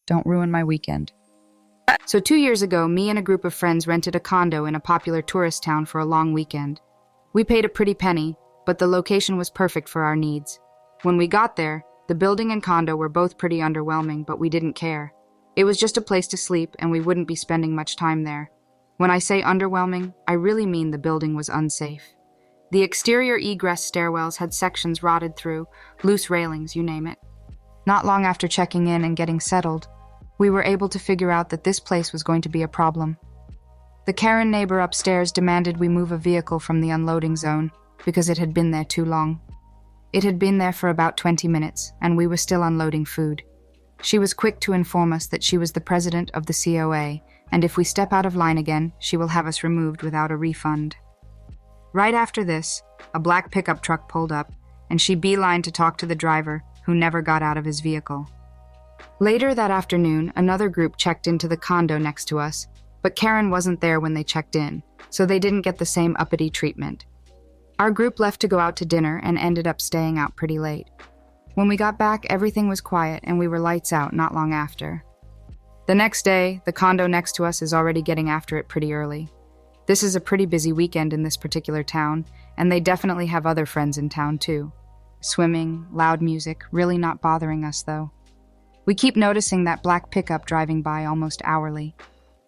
Don't ruin my weekend. So 2 years ago, me and a group of friends rented a condo in a popular tourist town for a long weekend. We paid a pretty penny, but the location was perfect for our needs. When we got there, the building and condo were both pretty underwhelming, but we didn't care. It was just a place to sleep, and we wouldn't be spending much time there. When I say underwhelming, I really mean the building was unsafe. The exterior egress stairwells had sections rotted through, loose railings, you name it. Not long after checking in and getting settled, we were able to figure out that this place was going to be a problem. The Karen neighbor upstairs demanded we move a vehicle from the unloading zone because it had been there too long. It had been there for about 20 minutes, and we were still unloading food. She was quick to inform us that she was the president of the COA, and if we step out of line again, she will have us removed without a refund. Right after this, a black pickup truck pulled up, and she beelined to talk to the driver, who never got out of his vehicle. Later that afternoon, another group checked into the condo next to us, but Karen wasn't there when they checked in, so they didn't get the same uppity treatment. Our group left to go out to dinner and ended up staying out pretty late. When we got back, everything was quiet and we were lights out not long after. The next day, the condo next to us is already getting after it pretty early. This is a pretty busy weekend in this particular town, and they definitely have other friends in town too. Swimming, loud music, really not bothering us though. We keep noticing that black pickup driving by almost hourly.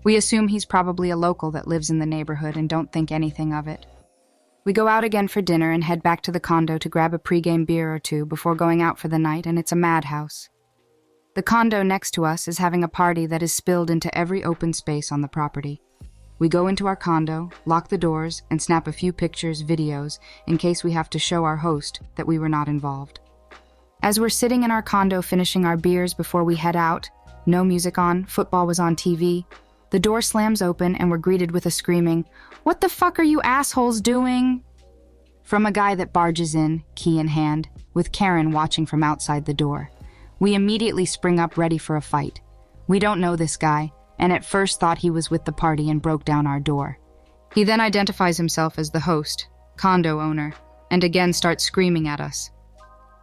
We assume he's probably a local that lives in the neighborhood and don't think anything of it. We go out again for dinner and head back to the condo to grab a pregame beer or two before going out for the night, and it's a madhouse. The condo next to us is having a party that is spilled into every open space on the property. We go into our condo, lock the doors, and snap a few pictures, videos, in case we have to show our host that we were not involved. As we're sitting in our condo finishing our beers before we head out, no music on, football was on TV, the door slams open and we're greeted with a screaming, "What the fuck are you assholes doing?" from a guy that barges in, key in hand, with Karen watching from outside the door. We immediately spring up ready for a fight. We don't know this guy, and at first thought he was with the party and broke down our door. He then identifies himself as the host, condo owner, and again starts screaming at us.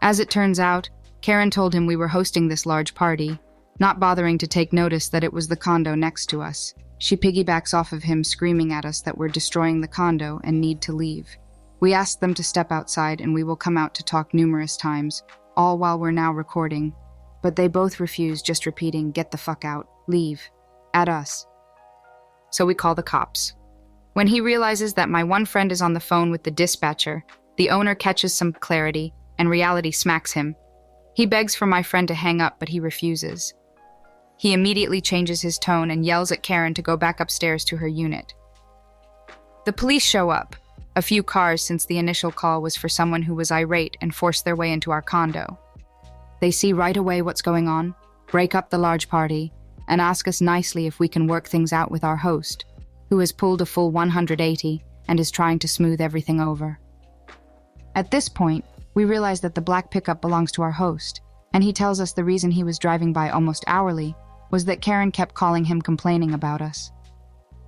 As it turns out, Karen told him we were hosting this large party, not bothering to take notice that it was the condo next to us. She piggybacks off of him screaming at us that we're destroying the condo and need to leave. We asked them to step outside and we will come out to talk numerous times, all while we're now recording, but they both refuse, just repeating, "Get the fuck out, leave," at us. So we call the cops. When he realizes that my one friend is on the phone with the dispatcher, the owner catches some clarity and reality smacks him. He begs for my friend to hang up, but he refuses. He immediately changes his tone and yells at Karen to go back upstairs to her unit. The police show up, a few cars since the initial call was for someone who was irate and forced their way into our condo. They see right away what's going on, break up the large party, and ask us nicely if we can work things out with our host, who has pulled a full 180 and is trying to smooth everything over. At this point, we realize that the black pickup belongs to our host, and he tells us the reason he was driving by almost hourly was that Karen kept calling him complaining about us.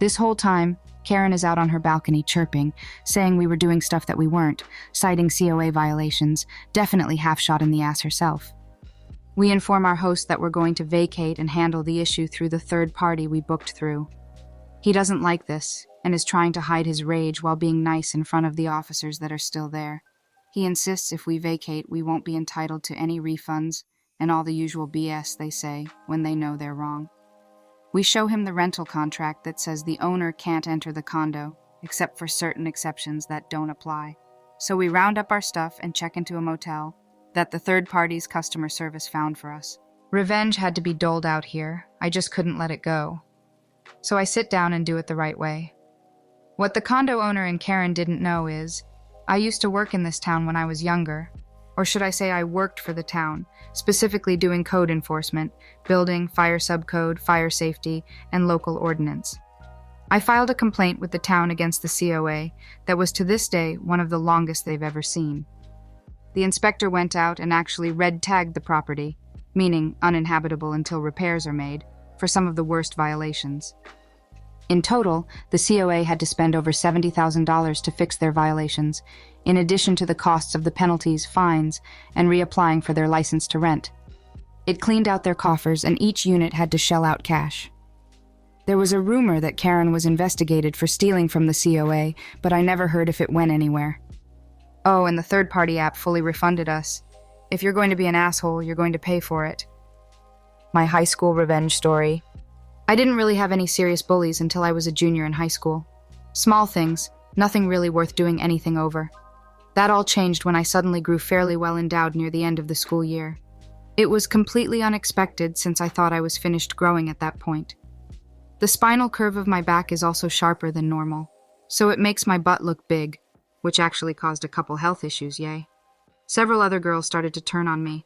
This whole time, Karen is out on her balcony chirping, saying we were doing stuff that we weren't, citing COA violations, definitely half shot in the ass herself. We inform our host that we're going to vacate and handle the issue through the third party we booked through. He doesn't like this and is trying to hide his rage while being nice in front of the officers that are still there. He insists if we vacate, we won't be entitled to any refunds and all the usual BS they say when they know they're wrong. We show him the rental contract that says the owner can't enter the condo, except for certain exceptions that don't apply. So we round up our stuff and check into a motel that the third party's customer service found for us. Revenge had to be doled out here. I just couldn't let it go. So I sit down and do it the right way. What the condo owner and Karen didn't know is, I used to work in this town when I was younger, or should I say I worked for the town, specifically doing code enforcement, building, fire subcode, fire safety, and local ordinance. I filed a complaint with the town against the COA that was to this day one of the longest they've ever seen. The inspector went out and actually red-tagged the property, meaning uninhabitable until repairs are made, for some of the worst violations. In total, the COA had to spend over $70,000 to fix their violations, in addition to the costs of the penalties, fines, and reapplying for their license to rent. It cleaned out their coffers and each unit had to shell out cash. There was a rumor that Karen was investigated for stealing from the COA, but I never heard if it went anywhere. Oh, and the third-party app fully refunded us. If you're going to be an asshole, you're going to pay for it. My high school revenge story. I didn't really have any serious bullies until I was a junior in high school. Small things, nothing really worth doing anything over. That all changed when I suddenly grew fairly well endowed near the end of the school year. It was completely unexpected since I thought I was finished growing at that point. The spinal curve of my back is also sharper than normal, so it makes my butt look big, which actually caused a couple health issues, yay. Several other girls started to turn on me.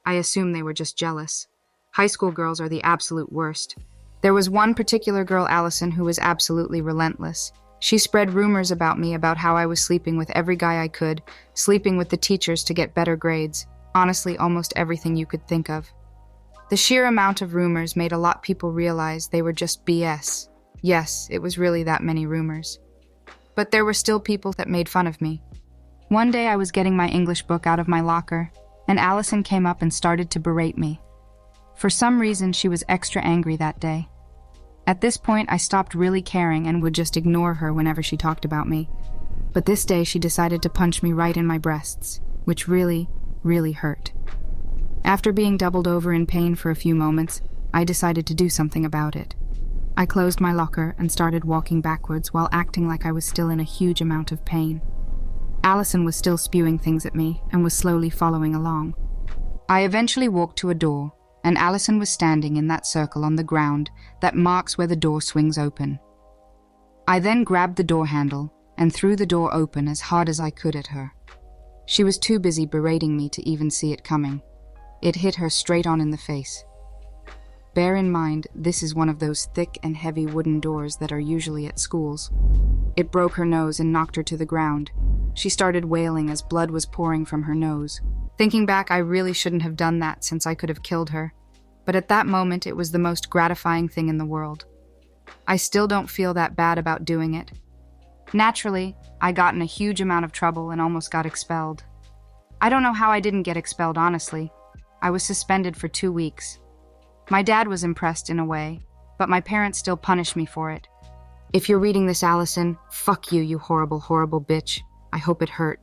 I assume they were just jealous. High school girls are the absolute worst. There was one particular girl, Allison, who was absolutely relentless. She spread rumors about me about how I was sleeping with every guy I could, sleeping with the teachers to get better grades. Honestly, almost everything you could think of. The sheer amount of rumors made a lot of people realize they were just BS. Yes, it was really that many rumors. But there were still people that made fun of me. One day I was getting my English book out of my locker, and Allison came up and started to berate me. For some reason, she was extra angry that day. At this point, I stopped really caring and would just ignore her whenever she talked about me. But this day, she decided to punch me right in my breasts, which really, really hurt. After being doubled over in pain for a few moments, I decided to do something about it. I closed my locker and started walking backwards while acting like I was still in a huge amount of pain. Allison was still spewing things at me and was slowly following along. I eventually walked to a door, and Allison was standing in that circle on the ground that marks where the door swings open. I then grabbed the door handle and threw the door open as hard as I could at her. She was too busy berating me to even see it coming. It hit her straight on in the face. Bear in mind, this is one of those thick and heavy wooden doors that are usually at schools. It broke her nose and knocked her to the ground. She started wailing as blood was pouring from her nose. Thinking back, I really shouldn't have done that since I could have killed her. But at that moment, it was the most gratifying thing in the world. I still don't feel that bad about doing it. Naturally, I got in a huge amount of trouble and almost got expelled. I don't know how I didn't get expelled, honestly. I was suspended for 2 weeks. My dad was impressed in a way, but my parents still punished me for it. If you're reading this, Allison, fuck you, you horrible, horrible bitch. I hope it hurt.